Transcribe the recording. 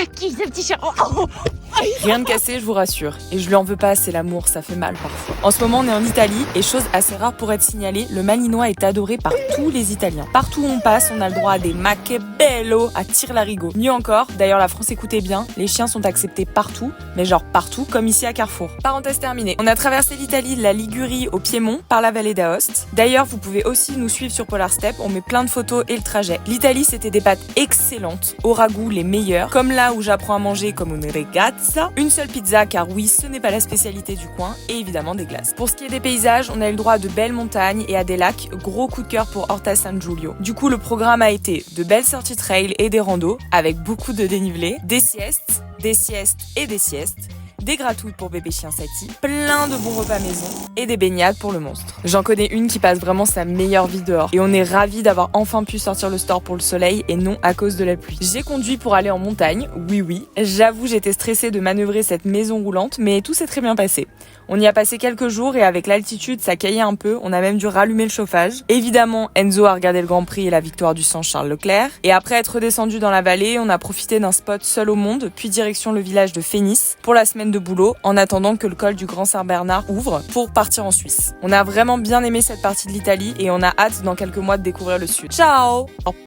à qui ce petit chat? Rien de cassé, je vous rassure. Et je lui en veux pas, c'est l'amour, ça fait mal parfois. En ce moment, on est en Italie et chose assez rare pour être signalée, le malinois est adoré par tous les Italiens. Partout où on passe, on a le droit à des ma che bello à tire-larigot. Mieux encore, d'ailleurs la France écoutez bien, les chiens sont acceptés partout, mais genre partout, comme ici à Carrefour. Parenthèse terminée. On a traversé l'Italie de la Ligurie au Piémont par la vallée d'Aoste. D'ailleurs, vous pouvez aussi nous suivre sur Polar Step, on met plein de photos et le trajet. L'Italie, c'était des pâtes excellentes, au ragoût les meilleures, comme là où j'apprends à manger comme une ragazza. Une seule pizza, car oui, ce n'est pas la spécialité du coin, et évidemment des glaces. Pour ce qui est des paysages, on a eu le droit à de belles montagnes et à des lacs. Gros coup de cœur pour Orta San Giulio. Du coup, le programme a été de belles sorties trail et des randos, avec beaucoup de dénivelé, des siestes et des siestes, des gratouilles pour bébé chien Sati, plein de bons repas maison et des baignades pour le monstre. J'en connais une qui passe vraiment sa meilleure vie dehors et on est ravis d'avoir enfin pu sortir le store pour le soleil et non à cause de la pluie. J'ai conduit pour aller en montagne, oui. J'avoue, j'étais stressée de manœuvrer cette maison roulante, mais tout s'est très bien passé. On y a passé quelques jours et avec l'altitude, ça caillait un peu, on a même dû rallumer le chauffage. Évidemment, Enzo a regardé le Grand Prix et la victoire du sang Charles Leclerc. Et après être redescendu dans la vallée, on a profité d'un spot seul au monde, puis direction le village de Fénis pour la semaine de boulot, en attendant que le col du Grand Saint-Bernard ouvre pour partir en Suisse. On a vraiment bien aimé cette partie de l'Italie et on a hâte dans quelques mois de découvrir le sud. Ciao!